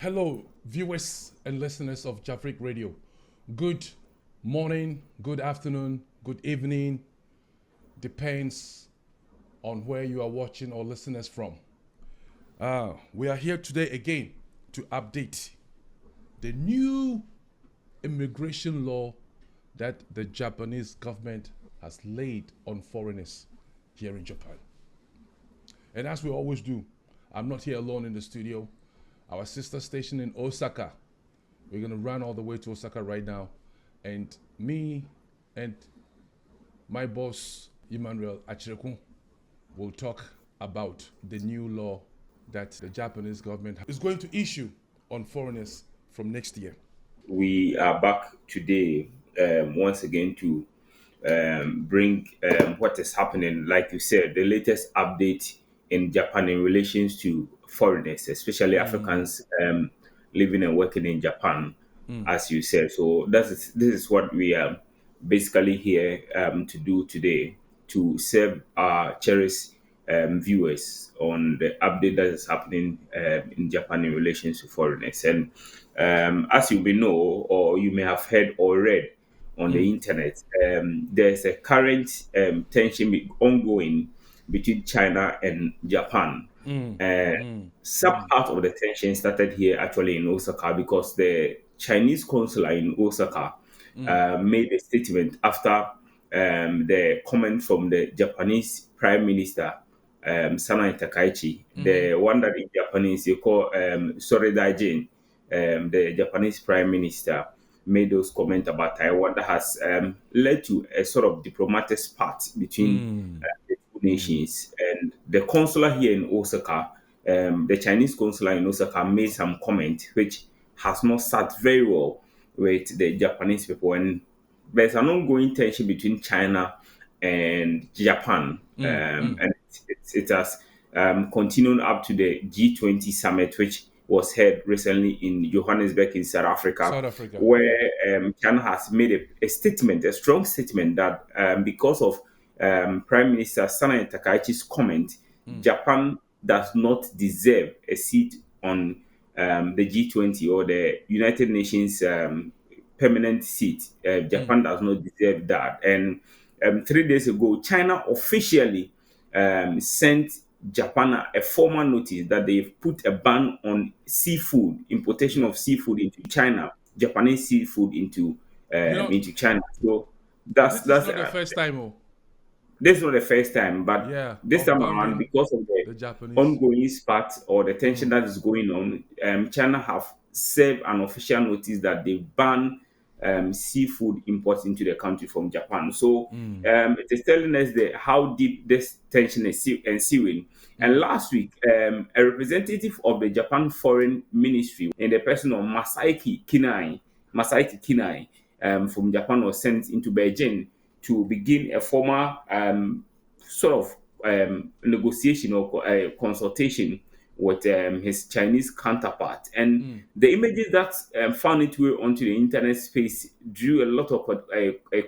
Hello, viewers and listeners of Jafric Radio. Good morning, good afternoon, good evening, depends on where you are watching or listening us from. We are here today again to update the new immigration law that the Japanese government has laid on foreigners here in Japan. And as we always do, I'm not here alone in the studio. Our sister station in Osaka. We're going to run all the way to Osaka right now. And me and my boss, Emmanuel Achirekun, will talk about the new law that the Japanese government is going to issue on foreigners from next year. We are back today once again to bring what is happening. Like you said, the latest update in Japan in relations to foreigners, especially Africans living and working in Japan, as you said. So this is what we are basically here to do today to serve our cherished viewers on the update that is happening in Japan in relation to foreigners. And as you may know, or you may have heard or read on the internet, there's a current tension ongoing between China and Japan. Uh, some part of the tension started here actually in Osaka because the Chinese consular in Osaka made a statement after the comment from the Japanese Prime Minister Sanai Takaichi, the one that in Japanese you call Soredaijin, the Japanese Prime Minister made those comments about Taiwan that has led to a sort of diplomatic spat between the two nations. And the consular here in Osaka, the Chinese consular in Osaka made some comment which has not sat very well with the Japanese people. And there's an ongoing tension between China and Japan, and it has continued up to the G20 summit, which was held recently in Johannesburg in South Africa, South Africa. where China has made a statement, a strong statement that because of Prime Minister Sanai Takaichi's comment, Japan does not deserve a seat on the G20 or the United Nations permanent seat. Japan does not deserve that. And 3 days ago, China officially sent Japan a formal notice that they've put a ban on seafood, importation of seafood into China, Japanese seafood You know, into China. So that's this is that's not the first time, oh, this is not the first time, but yeah, this of time around, banning because of the the Japanese. ongoing spat or the tension that is going on, China have served an official notice that they ban seafood imports into the country from Japan. So it is telling us how deep this tension is ensuing. And last week, a representative of the Japan Foreign Ministry, in the person of Masaiki Kinai, from Japan, was sent into Beijing to begin a formal sort of negotiation or consultation with his Chinese counterpart. And the images that found its way onto the internet space drew a lot of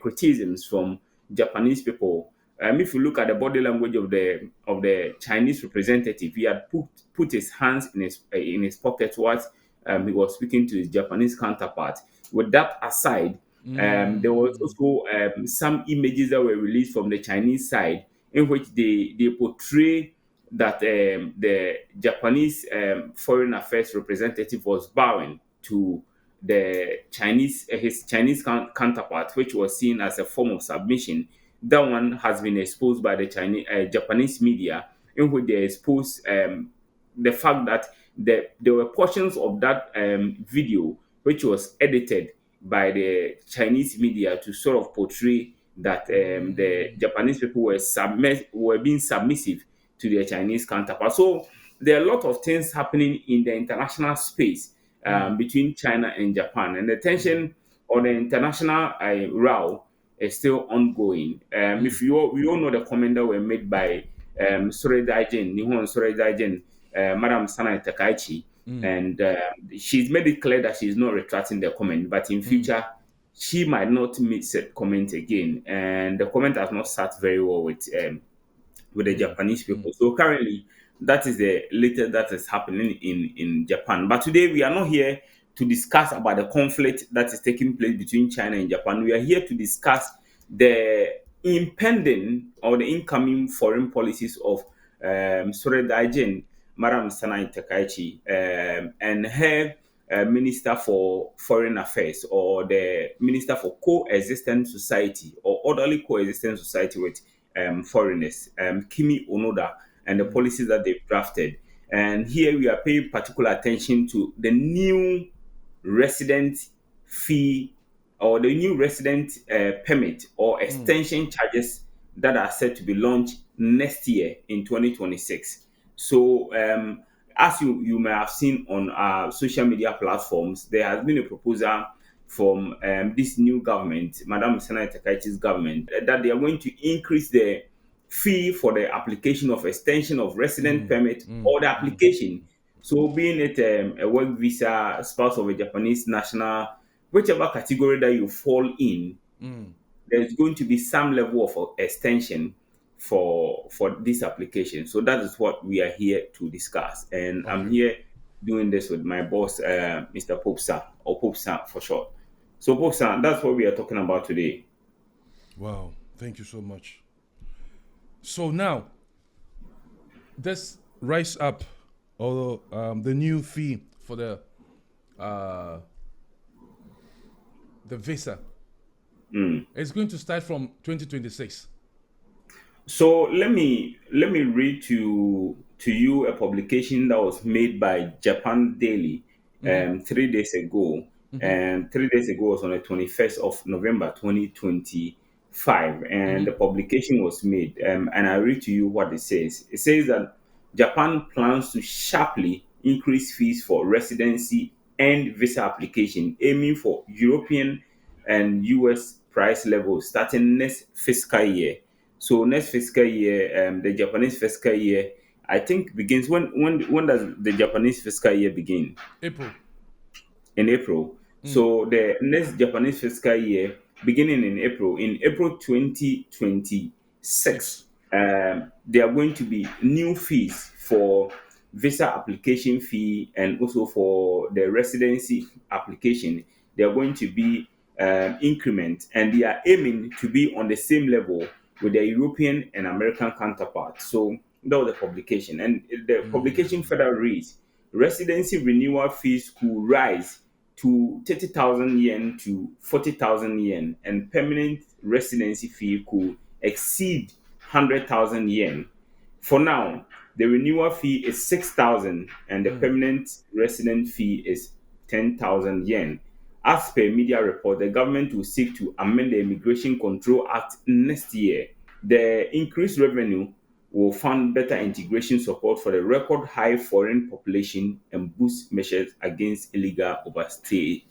criticisms from Japanese people. If you look at the body language of the Chinese representative, he had put his hands in his pocket while he was speaking to his Japanese counterpart. With that aside, there was also some images that were released from the Chinese side in which they portray that the Japanese foreign affairs representative was bowing to the Chinese his Chinese counterpart, which was seen as a form of submission. That one has been exposed by the Chinese Japanese media, in which they exposed the fact that there were portions of that video which was edited by the Chinese media to sort of portray that the Japanese people were being submissive to their Chinese counterpart. So there are a lot of things happening in the international space between China and Japan, and the tension on the international row is still ongoing. If we all know the comment that were made by Sore Daijin, Nihon Sore Daijin, Madam Sanai Takaichi, and she's made it clear that she's not retracting the comment, but in future she might not make said comment again, and the comment has not sat very well with the Japanese people. So currently, that is the latest that is happening in Japan. But today we are not here to discuss about the conflict that is taking place between China and Japan. We are here to discuss the impending or the incoming foreign policies of Sore Daijin, Madam Sanai Takaichi, and her Minister for Foreign Affairs, or the Minister for Coexistent Society or Orderly Coexistent Society with foreigners, Kimi Onoda, and the policies that they've drafted. And here we are paying particular attention to the new resident fee or the new resident permit or extension charges that are set to be launched next year in 2026. So, as you may have seen on our social media platforms, there has been a proposal from this new government, Madam Sanai Takaichi's government, that they are going to increase the fee for the application of extension of resident permit or the application. So, being it a work visa, spouse of a Japanese national, whichever category that you fall in, there's going to be some level of extension for this application. So that is what we are here to discuss. And I'm Okay. here doing this with my boss, Mr. Popsa, or Popsa for short. So Popsa, that's what we are talking about today. Wow. Thank you so much. So now, this rise up, or the new fee for uh, the visa, it's going to start from 2026. So let me read to you a publication that was made by Japan Daily 3 days ago. And 3 days ago was on the 21st of November 2025. And the publication was made. And I read to you what it says. It says that Japan plans to sharply increase fees for residency and visa application, aiming for European and US price levels starting next fiscal year. So next fiscal year, the Japanese fiscal year, I think begins when does the Japanese fiscal year begin? April. In April. So the next Japanese fiscal year, beginning in April 2026, Six. there are going to be new fees for visa application fee and also for the residency application. They are going to be increment, and they are aiming to be on the same level with their European and American counterparts. So that was the publication, and the publication further reads: residency renewal fees could rise to 30,000 yen to 40,000 yen, and permanent residency fee could exceed 100,000 yen. For now, the renewal fee is 6,000 and the permanent resident fee is 10,000 yen. As per media report, the government will seek to amend the Immigration Control Act next year. The increased revenue will fund better integration support for the record high foreign population and boost measures against illegal overstay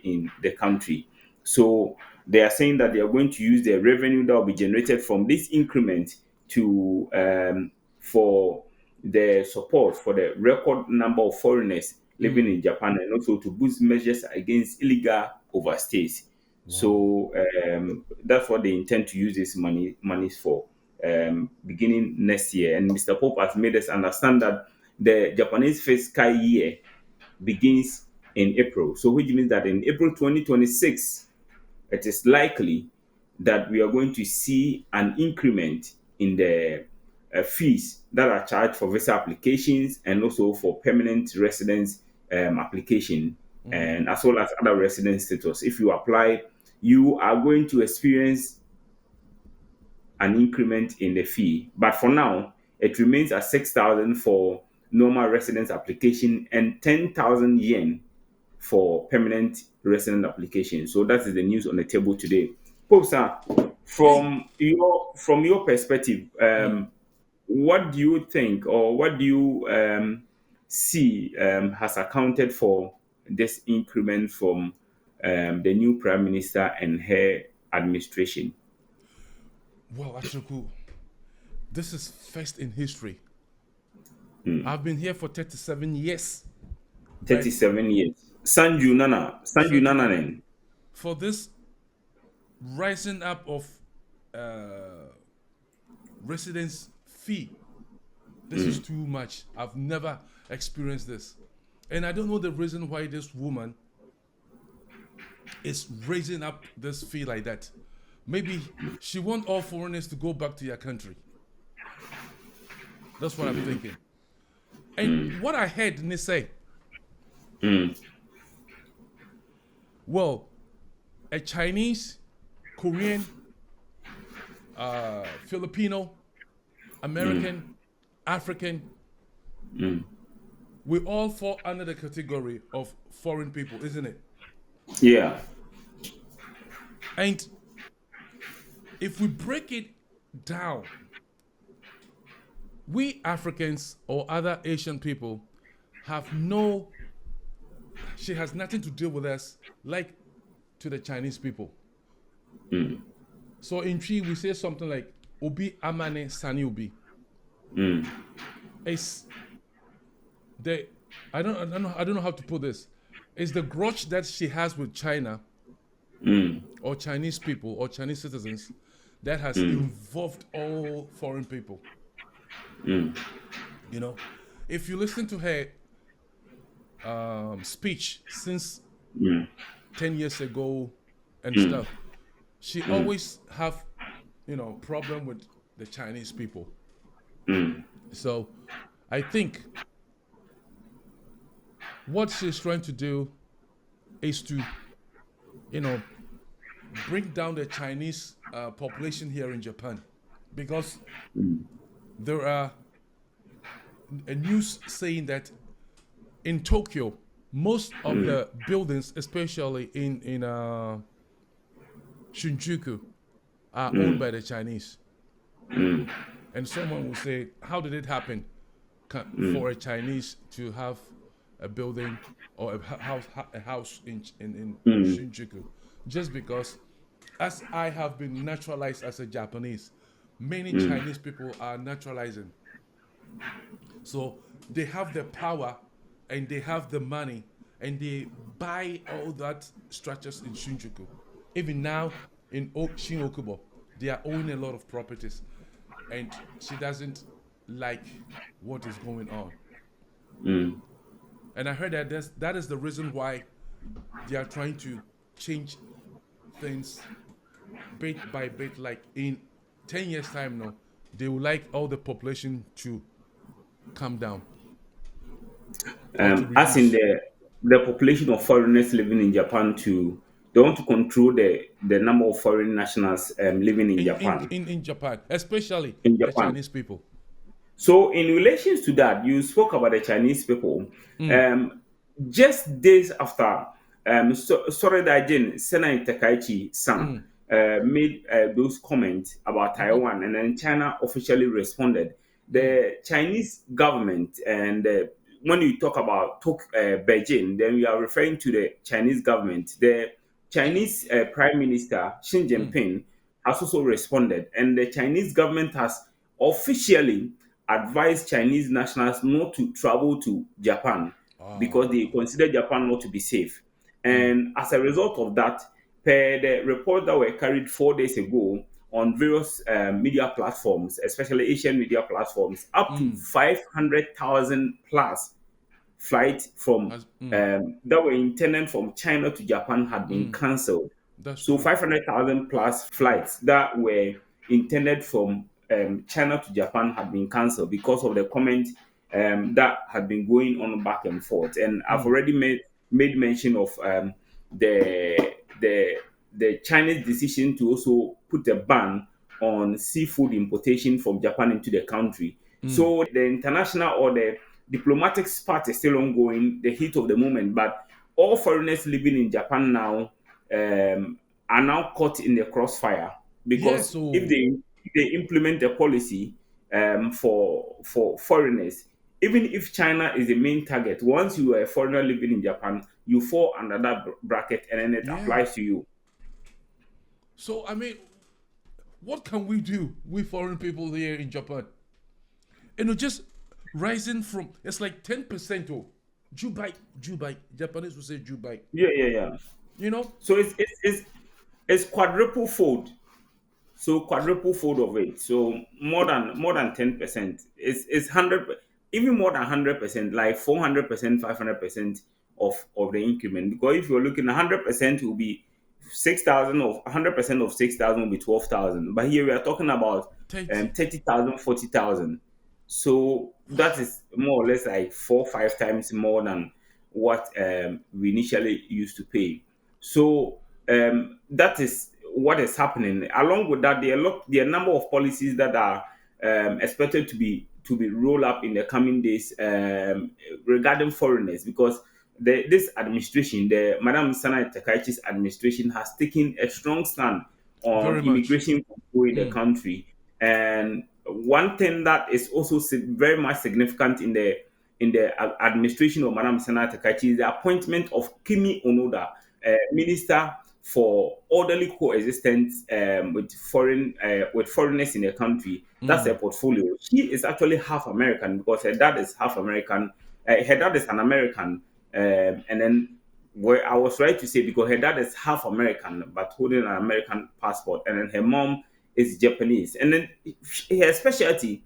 in the country. So they are saying that they are going to use the revenue that will be generated from this increment to for the support for the record number of foreigners living in Japan, and also to boost measures against illegal overstays. Wow. So that's what they intend to use this monies for, beginning next year. And Mr. Pope has made us understand that the Japanese fiscal year begins in April. So which means that in April 2026, it is likely that we are going to see an increment in the fees that are charged for visa applications and also for permanent residence application, and as well as other resident status. If you apply, you are going to experience an increment in the fee. But for now, it remains at 6,000 for normal residence application and 10,000 yen for permanent resident application. So that is the news on the table today. Pope sir, Hey. from your perspective, what do you think, or what do you see has accounted for this increment from the new prime minister and her administration? Well, Achuku, this is first in history. I've been here for 37 years, but 37 years. Sanju Sanju Nana Nana, nen. for this rising up of uh, residence fee, This is too much. I've never experienced this. And I don't know the reason why this woman is raising up this fee like that. Maybe she wants all foreigners to go back to their country. That's what I'm thinking. And what I heard Ni say, well, a Chinese, Korean, Filipino, American, African, we all fall under the category of foreign people, isn't it? Yeah. And if we break it down, we Africans or other Asian people have no, she has nothing to do with us like to the Chinese people. So in Tree, we say something like, Obi Amane Sani Obi. It's the, I don't know how to put this. It's the grudge that she has with China or Chinese people or Chinese citizens that has involved all foreign people. You know, if you listen to her speech since 10 years ago and stuff, she always have, problem with the Chinese people. So I think what she's trying to do is to, bring down the Chinese population here in Japan, because there are a news saying that in Tokyo, most of the buildings, especially in Shinjuku, are owned by the Chinese. And someone will say, how did it happen for a Chinese to have a building or a house in Shinjuku? Just because, as I have been naturalized as a Japanese, many Chinese people are naturalizing. So they have the power and they have the money and they buy all that structures in Shinjuku. Even now in Shin-Okubo, they are owning a lot of properties, and she doesn't like what is going on. And I heard that that is the reason why they are trying to change things bit by bit. Like in 10 years' time now, they would like all the population to come down. As in the population of foreigners living in Japan, to they want to control the number of foreign nationals living in Japan. In Japan, especially In the Japan. Chinese people. So, in relations to that, you spoke about the Chinese people. Just days after Soredajin Senai Takaichi San made those comments about Taiwan, and then China officially responded. The Chinese government, and when you talk about Beijing, then we are referring to the Chinese government. The Chinese Prime Minister Xi Jinping has also responded, and the Chinese government has officially advised Chinese nationals not to travel to Japan because they consider Japan not to be safe. And as a result of that, per the report that were carried 4 days ago on various media platforms, especially Asian media platforms, up to 500,000 plus flights from that were intended from China to Japan had been cancelled. So 500,000 plus flights that were intended from China to Japan had been cancelled because of the comment that had been going on back and forth. And I've already made mention of the the Chinese decision to also put a ban on seafood importation from Japan into the country. So the international or the diplomatic spat is still ongoing, the heat of the moment, but all foreigners living in Japan now are now caught in the crossfire, because if they implement a policy for foreigners, even if China is the main target, once you are a foreigner living in Japan, you fall under that bracket, and then it applies to you. So I mean, what can we do, we foreign people here in Japan? Just rising from, it's like 10%. Oh, Jubai, Japanese would say Jubai. Yeah. You know? So it's quadruple fold. So quadruple fold of it. So more than 10%. It's 100, even more than 100%, like 400%, 500% of the increment. Because if you're looking, 100% will be 6,000, of 100% of 6,000 will be 12,000. But here we are talking about 30. 30,000, 40,000. So that is more or less like 4 5 times more than what we initially used to pay. So that is what is happening. Along with that, there are a number of policies that are expected to be rolled up in the coming days regarding foreigners, because this administration, the Madam Sana Takaichi's administration, has taken a strong stand on Very much. immigration control in the Mm. country. And one thing that is also very much significant in the administration of Madam Sana Takaichi is the appointment of Kimi Onoda, minister for orderly coexistence with foreigners in the country. That's her Mm. portfolio. She is actually half American because her dad is half American. Her dad is an American, and then where I was right to say, because her dad is half American but holding an American passport, and then her mom is Japanese, and then her specialty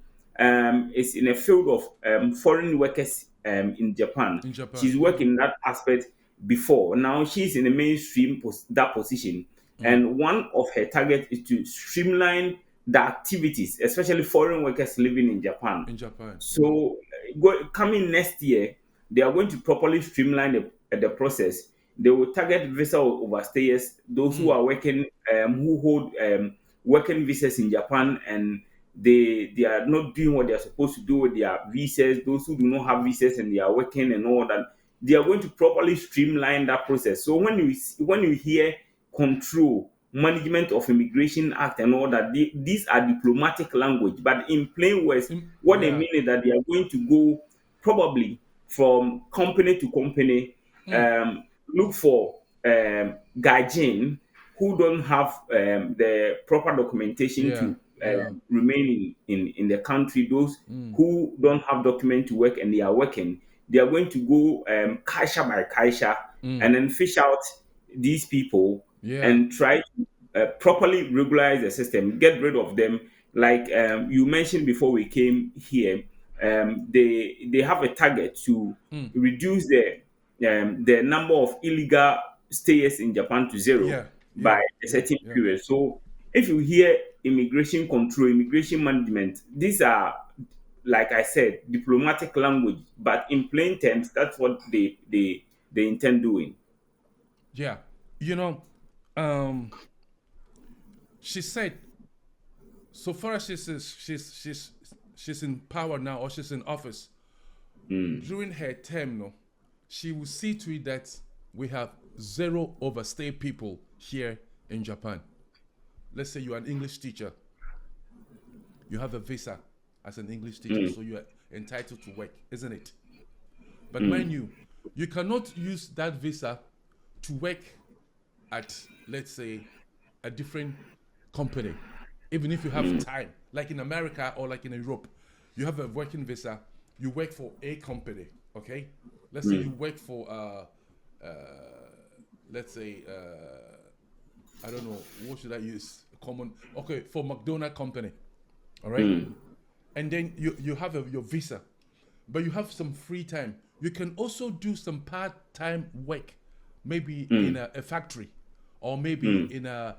is in a field of foreign workers in Japan. In Japan. She's worked Okay. in that aspect before. Now she's in the mainstream that position, Mm. and one of her targets is to streamline the activities, especially foreign workers living in Japan. In Japan. Mm. So, coming next year, they are going to properly streamline the process. They will target visa overstayers, those who Mm. are working, who hold working visas in Japan, and they are not doing what they are supposed to do with their visas. Those who do not have visas and they are working and all that, they are going to properly streamline that process. So when you hear control, management of immigration act and all that, these are diplomatic language, but in plain words, what they Yeah. mean is that they are going to go probably from company to company, Mm. look for gaijin who don't have the proper documentation Yeah. to Yeah. remain in the country. Those Mm. who don't have document to work and they are working, they are going to go kaisha by kaisha Mm. and then fish out these people Yeah. and try to properly regularize the system, get rid of them. Like you mentioned before we came here, they have a target to Mm. reduce the number of illegal stayers in Japan to zero Yeah. by Yeah. a Yeah. certain Yeah. period. So if you hear immigration control, immigration management, these are, like I said, diplomatic language, but in plain terms, that's what they intend doing. Yeah. You know, um, she said so far as she's in power now, or she's in office, Mm, during her term, no, she will see to it that we have zero overstay people here in Japan. Let's say you're an English teacher, you have a visa as an English teacher, mm, so you are entitled to work, isn't it? But mm, mind you, you cannot use that visa to work at, let's say, a different company, even if you have mm, time. Like in America or like in Europe, you have a working visa, you work for a company, okay? Let's say you mm, work for, let's say, I don't know, what should I use? Common, okay, for McDonald company, all right? mm, And then you have your visa, but you have some free time. You can also do some part-time work, maybe in mm, a factory, or maybe mm, in a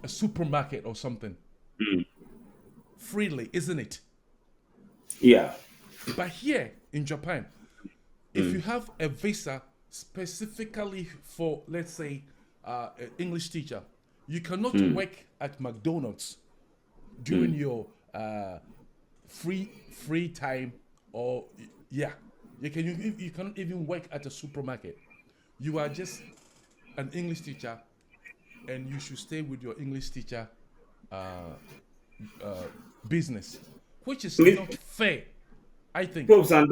supermarket or something, mm. freely, isn't it? Yeah. But here in Japan, if you Mm, have a visa specifically for, let's say, an English teacher, you cannot mm, work at McDonald's during mm, your free time, or yeah, you cannot even work at a supermarket. You are just an English teacher, and you should stay with your English teacher uh, uh, business, which is not mm. fair, I think. Probes, and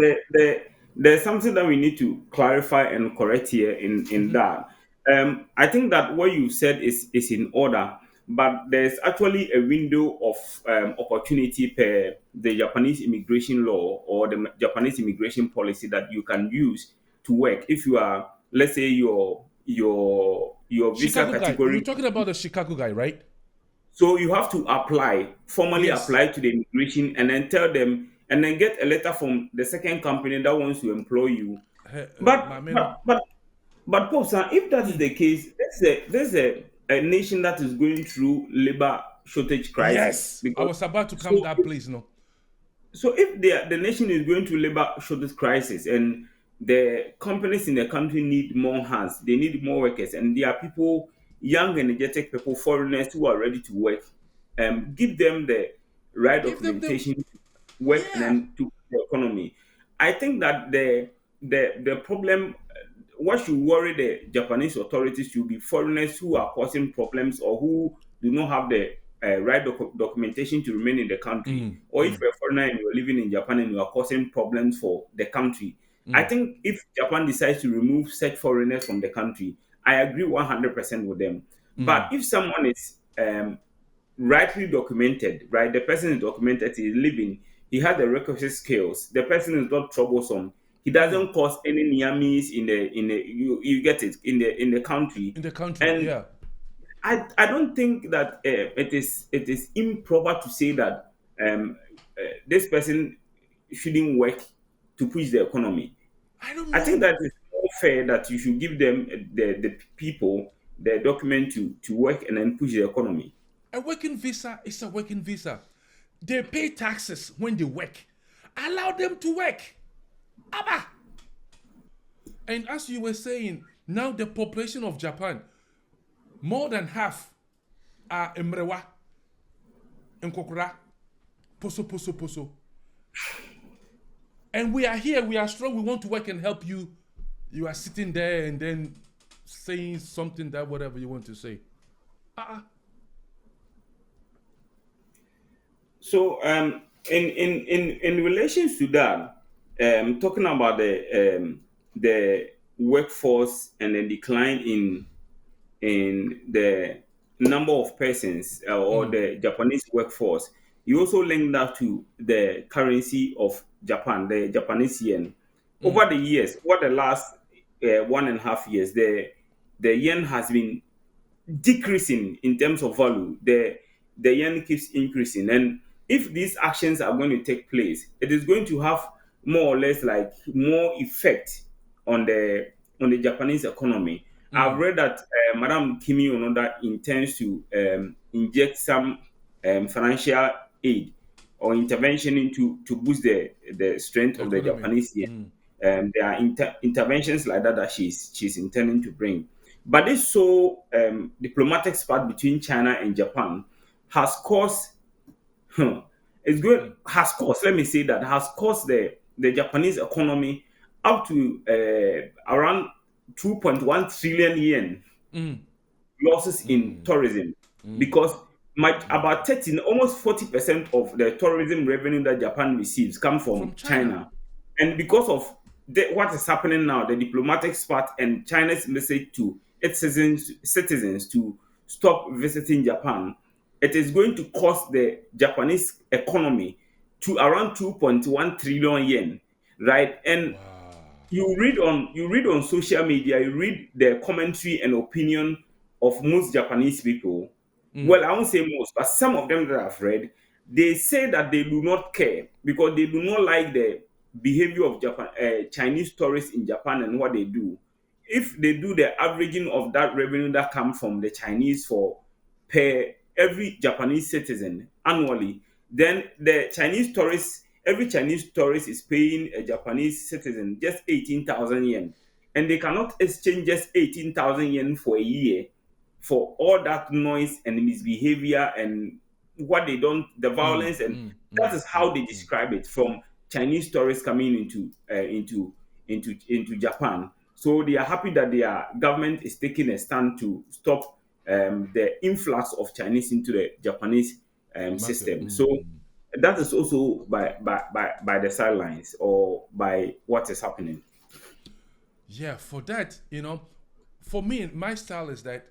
there's something that we need to clarify and correct here in that. I think that what you said is in order, but there's actually a window of opportunity per the Japanese immigration law or the Japanese immigration policy that you can use to work if you are, let's say, your visa Chicago guy, you're category. talking about the Chicago guy, right? So you have to apply, formally Yes. apply to the immigration, and then tell them, and then get a letter from the second company that wants to employ you. But My man. but but but Pope, sir, if that is the case, there's a nation that is going through labor shortage crisis Yes. I because was about to come so to that place, no. so if the nation is going through labor shortage crisis and the companies in the country need more hands, they need more workers, and there are people, young, energetic people, foreigners who are ready to work, give them the right Give them the documentation to work and yeah. then to the economy. I think that the problem, what should worry the Japanese authorities should be foreigners who are causing problems or who do not have the right documentation to remain in the country. Mm, Or if mm, you're a foreigner and you're living in Japan and you are causing problems for the country. I mm, think if Japan decides to remove such foreigners from the country, I agree 100% with them. But mm. if someone is rightly documented, right? The person is documented, he's living, he has the requisite skills, the person is not troublesome, he Mm. doesn't cause any near miss in the you get it in the country. In the country, And yeah. I don't think that it is improper to say that this person shouldn't work to push the economy. I don't I think know. that it's more fair that you should give them the people the document to work and then push the economy. A working visa is a working visa. They pay taxes when they work. Allow them to work. Abba. And as you were saying, now the population of Japan, more than half are Mrewa, Nkokura, Poso, Poso, Poso. And we are here, we are strong, we want to work and help you. You are sitting there and then saying something that whatever you want to say. Uh-uh. So in relation to that, talking about the workforce and the decline in the number of persons or Mm, the Japanese workforce, you also link that to the currency of Japan, the Japanese yen. mm. Over the years, over the last 1.5 years, the yen has been decreasing in terms of value. The yen keeps increasing, and if these actions are going to take place, it is going to have more or less like more effect on the Japanese economy. I've read that Madam Kimi Onoda intends to inject some financial aid or intervention into to boost the strength The of the economy. Japanese yen. Mm. There are interventions like that that she's intending to bring. But this so diplomatic spat between China and Japan has caused it's good Mm. has caused, let me say that, has caused the Japanese economy up to around 2.1 trillion yen Mm. losses in Mm. tourism Mm. because about 13, almost 40% of the tourism revenue that Japan receives come from From China. China. And because of what is happening now, the diplomatic spat and China's message to its citizens to stop visiting Japan, it is going to cost the Japanese economy to around 2.1 trillion yen, right? And Wow. you read on social media, you read the commentary and opinion of most Japanese people. Mm. Well, I won't say most, but some of them that I've read, they say that they do not care because they do not like the behavior of Chinese tourists in Japan and what they do. If they do the averaging of that revenue that comes from the Chinese for per every Japanese citizen annually, then the Chinese tourists, every Chinese tourist is paying a Japanese citizen just 18,000 yen. And they cannot exchange just 18,000 yen for a year for all that noise and misbehavior and what they don't, the Mm. violence, and Mm. that Mm. is how Mm. they Mm. describe it from Chinese tourists coming into Japan. So they are happy that their government is taking a stand to stop the influx of Chinese into the Japanese Market. system. So Mm. that is also by the sidelines or by what is happening. Yeah, for that, for me, my style is that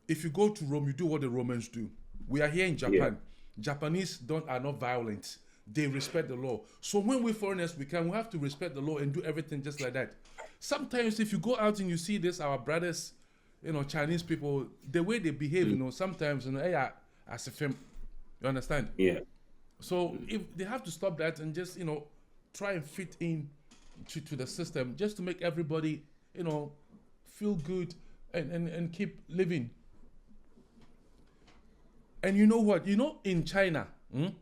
if you go to Rome, you do what the Romans do. We are here in Yeah. Japan. Japanese don't are not violent. They respect the law. So when we foreigners we have to respect the law and do everything just like that. Sometimes if you go out and you see this, our brothers, Chinese people, the way they behave, sometimes, yeah, as a film, you understand? Yeah. So if they have to stop that and just, try and fit in to the system just to make everybody, you know, feel good and keep living. And you know what? In China, Mm.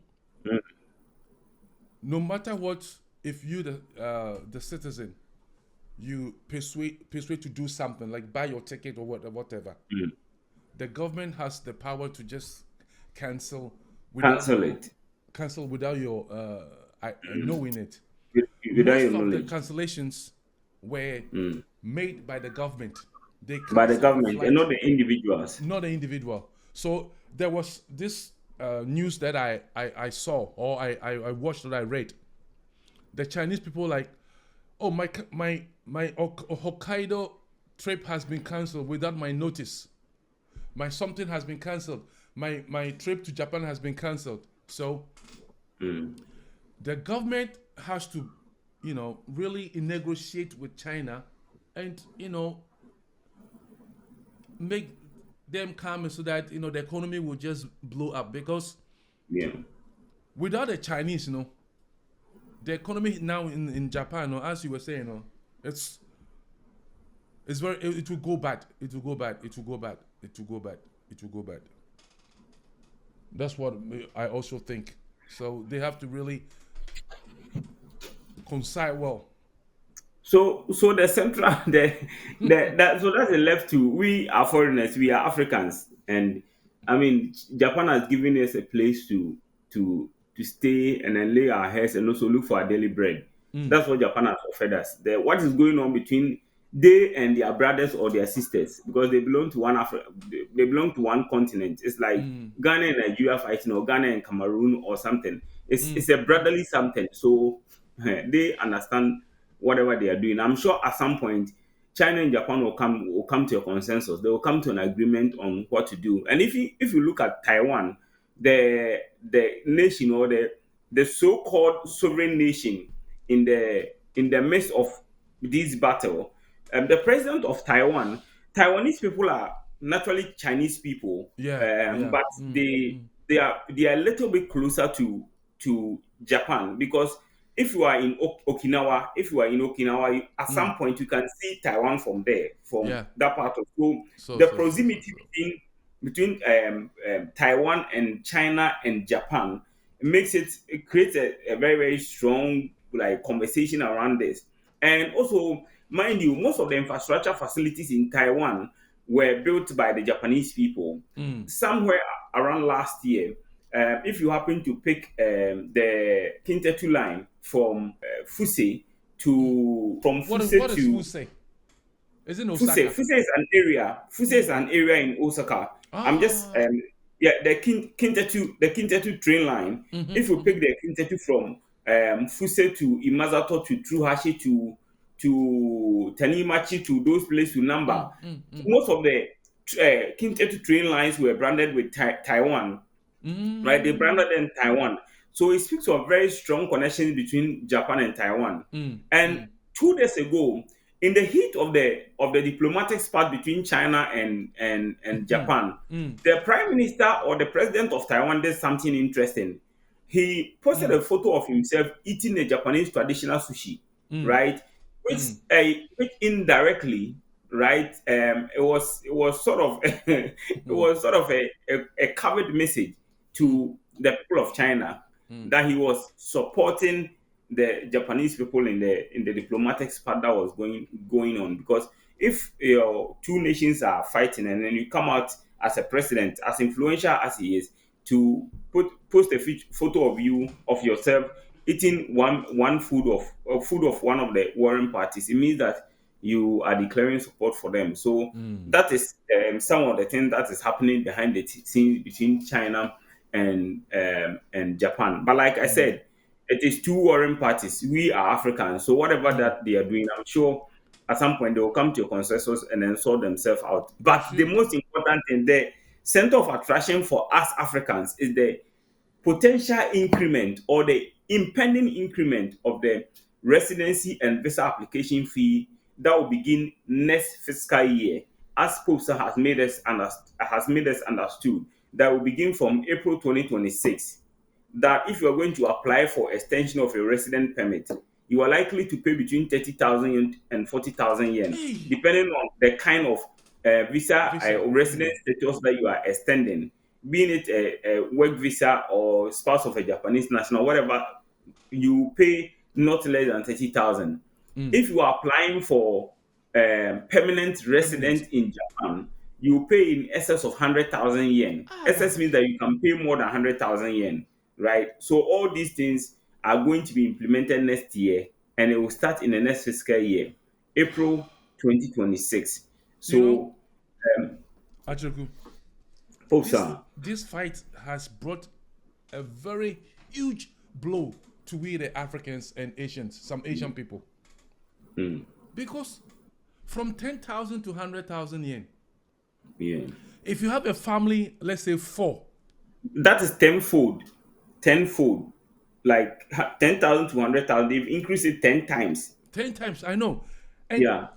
no matter what, if you the citizen, you persuade to do something like buy your ticket or whatever, Mm. the government has the power to just cancel without Cancel your it. knowing it. Without your Most of the knowledge. cancellations were Mm. made by the government. They By the canceled the government and flight, not the individuals. not the individual. So there was this news that I saw, or I watched, or I read. The Chinese people like, oh, my Hokkaido trip has been cancelled without my notice. My something has been cancelled. My trip to Japan has been cancelled. So Mm. the government has to, really negotiate with China, and make them calm so that the economy will just blow up. Because Yeah. without the Chinese, the economy now in Japan, as you were saying, it's it will go bad. It will go bad. It will go bad. It will go bad. It will go bad. That's what I also think. So they have to really coincide well. So the central the that so that's the left to we are foreigners, we are Africans, and I mean Japan has given us a place to stay and then lay our heads and also look for our daily bread. That's what Japan has offered us. What is going on between they and their brothers or their sisters, because they belong to one they belong to one continent. It's like Ghana and Nigeria fighting, or Ghana and Cameroon or something. It's a brotherly something. So they understand whatever they are doing. I'm sure at some point China and Japan will come to a consensus. They will come to an agreement on what to do. And if you look at Taiwan, the nation, or the so-called sovereign nation in the midst of this battle, the president of Taiwanese people are naturally Chinese people, Yeah, yeah. but they are a little bit closer to Japan, because if you are in Okinawa, at some point you can see Taiwan from there, from Yeah. that part of. So So the so so so proximity so. between Taiwan and China and Japan it creates a very very strong like conversation around this. And also, mind you, most of the infrastructure facilities in Taiwan were built by the Japanese people. Somewhere around last year, if you happen to pick the Kintetu line Fuse from Fuse What is to Fuse? Is it in Fuse. Osaka? Fuse is an area. Fuse is an area in Osaka. I'm just Ah. yeah, the Kintetu train line. If you pick the Kintetu from Fuse to Imazato to Tsuhashi to Tanimachi to those places to Namba, most of the Kintetu train lines were branded with Taiwan, right? They branded them Taiwan. So it speaks of very strong connections between Japan and Taiwan. And 2 days ago, in the heat of the diplomatic spat between China and Japan, the prime minister or the president of Taiwan did something interesting. He posted a photo of himself eating a Japanese traditional sushi, right? Which indirectly, right? It was sort of it was sort of a covered message to the people of China that he was supporting the Japanese people in the diplomatic spat that was going on. Because if your two nations are fighting and then you come out as a president, as influential as he is, to post a photo of yourself eating one food of one of the warring parties, it means that you are declaring support for them. So that is some of the things that is happening behind the scenes between China and Japan. But like I said, it is two warring parties. We are Africans, so whatever that they are doing, I'm sure at some point they will come to a consensus and then sort themselves out. But But the you, most important thing, the center of attraction for us Africans is the potential increment or the impending increment of the residency and visa application fee that will begin next fiscal year. as POSA has made us understood, that will begin from April 2026. That if you are going to apply for extension of a resident permit, you are likely to pay between 30,000 and 40,000 yen, Hey, depending on the kind of visa visa. or resident status that you are extending, being it a work visa or spouse of a Japanese national, whatever, you pay not less than 30,000. Mm. If you are applying for permanent Permanent. resident in Japan, you pay in excess of 100,000 yen. Ah, Excess means that you can pay more than 100,000 yen, right? So all these things are going to be implemented next year, and it will start in the next fiscal year, April 2026. you know, So, Achoku, this POSA, this fight has brought a very huge blow to we the Africans and Asians, some Asian people, mm, because from 10,000 to 100,000 yen. yeah, If you have a family, let's say four, that is tenfold, tenfold, like 10,000 to 100,000. They've increased it 10 times. 10 times, I know. And Yeah.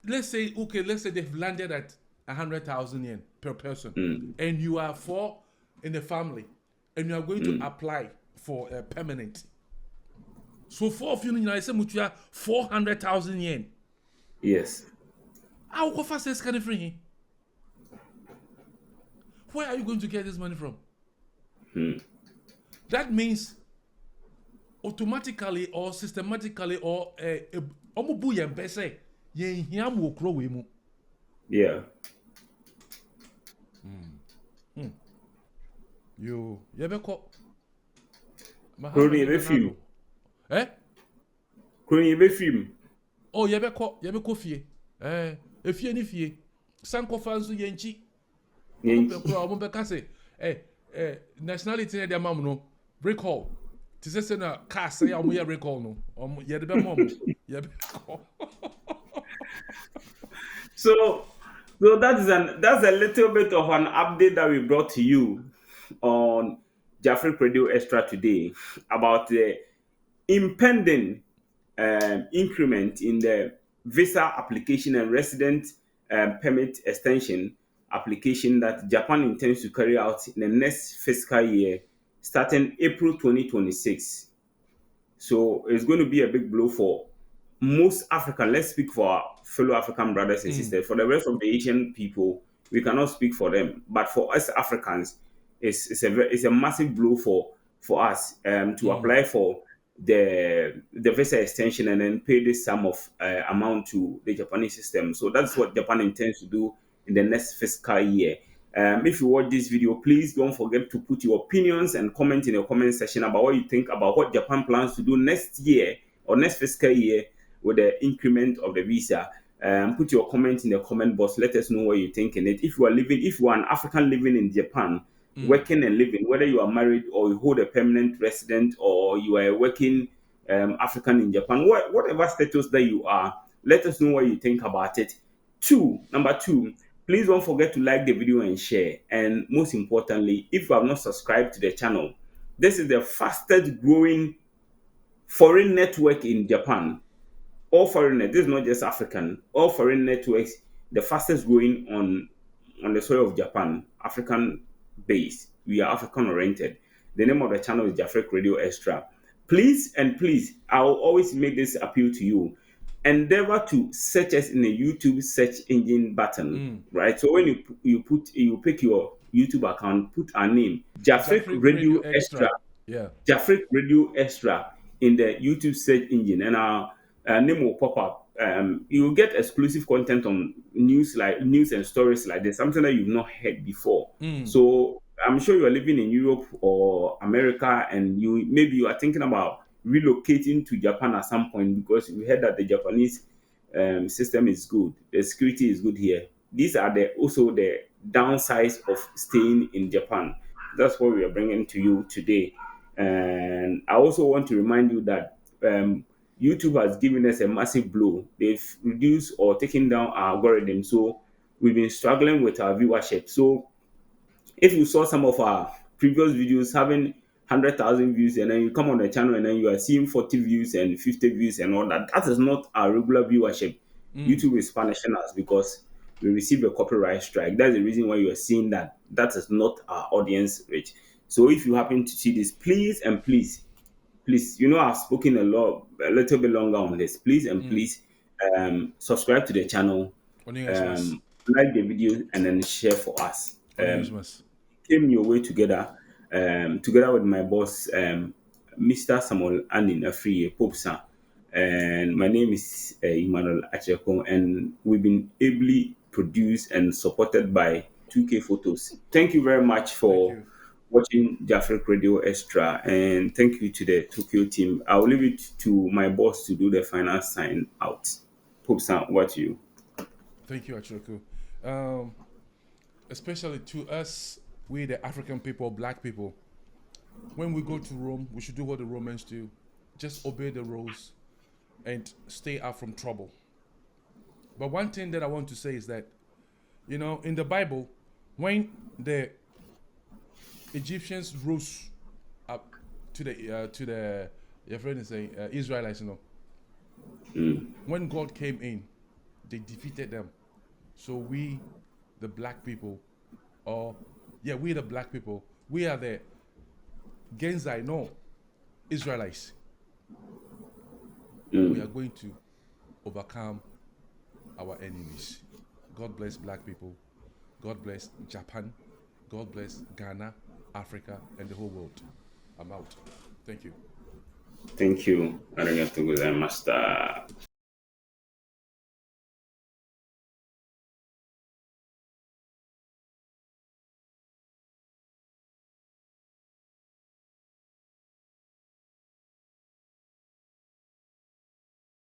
let's say, okay, let's say they've landed at 100,000 yen per person, Mm, and you are four in the family, and you are going to mm, apply for a permanent. So four of you, I say, mutual 400,000 yen. yes. How go fast is kind of free? Where are you going to get this money from? Mm, That means automatically or systematically or omubu yen pese yen hiam wo kro we mu. yeah. You yebeko Kuroni Muhammad ebe film. Ronaldo. Eh? Kuroni ebe film. Oh yebeko fie. Efie ni fie. Sanko fansu yenchi. Omo pe kro omo pe kase nationality na dia mam no recall. Ti se na car say omo ye recall no. Omo ye de be mom. Ye be call. So, so that's a little bit of an update that we brought to you on Jaffrey Radio Extra today about the impending increment in the visa application and resident permit extension application that Japan intends to carry out in the next fiscal year, starting April 2026. So it's going to be a big blow for most African. Let's speak for our fellow African brothers and sisters. For the rest of the Asian people, we cannot speak for them. But for us Africans, it's a massive blow for us to apply for the visa extension and then pay this sum of amount to the Japanese system. So that's what Japan intends to do in the next fiscal year. If you watch this video, please don't forget to put your opinions and comment in the comment section about what you think about what Japan plans to do next year or next fiscal year with the increment of the visa. Put your comment in the comment box. Let us know what you think in it. If you are an African living in Japan, working and living, whether you are married or you hold a permanent resident or you are a working African in Japan, whatever status that you are, let us know what you think about it. Number two, please don't forget to like the video and share. And most importantly, if you have not subscribed to the channel, this is the fastest growing foreign network in Japan. All foreign net, this is not just African, all foreign networks, the fastest growing on the soil of Japan, African based. We are African oriented. The name of the channel is Jafric Radio Extra. Please and please, I will always make this appeal to you. Endeavor to search us in the YouTube search engine button, right? So when you pick your YouTube account, put our name, Jafric Jeffrey Radio Radio Extra, Extra. Yeah. Jafric Radio Extra in the YouTube search engine, and our name will pop up. You will get exclusive content on news and stories like this, something that you've not heard before. So I'm sure you are living in Europe or America, and maybe you are thinking about relocating to Japan at some point because we heard that the Japanese system is good, the security is good here. These are also the downsides of staying in Japan. That's what we are bringing to you today. And I also want to remind you that YouTube has given us a massive blow. They've reduced or taken down our algorithm. So we've been struggling with our viewership. So if you saw some of our previous videos having 100,000 views and then you come on the channel and then you are seeing 40 views and 50 views and all that, that is not our regular viewership. YouTube is punishing us because we received a copyright strike. That's the reason why you are seeing that that is not our audience reach. So if you happen to see this, please and please, please, I've spoken a little bit longer on this. Please and please, subscribe to the channel, Onion like the video, and then share for us. Came your way together, together with my boss, Mr. Samuel Anin Afriye Popsa, and my name is Emmanuel Acheko, and we've been ably produced and supported by 2K Photos. Thank you very much Thank for you. watching Jafric Radio Extra, and thank you to the Tokyo team. I'll leave it to my boss to do the final sign out. Popsa, what to you? Thank you, Achoku. Especially to us, we the African people, black people, when we go to Rome, we should do what the Romans do. Just obey the rules and stay out from trouble. But one thing that I want to say is that, in the Bible, when the Egyptians rose up to the your friend is saying Israelites, when God came in, they defeated them. So we, the black people, we the black people, we are the Genzai, no, Israelites. We are going to overcome our enemies. God bless black people. God bless Japan. God bless Ghana, Africa, and the whole world. I'm out. Thank you. Thank you. Arigatou gozaimasu.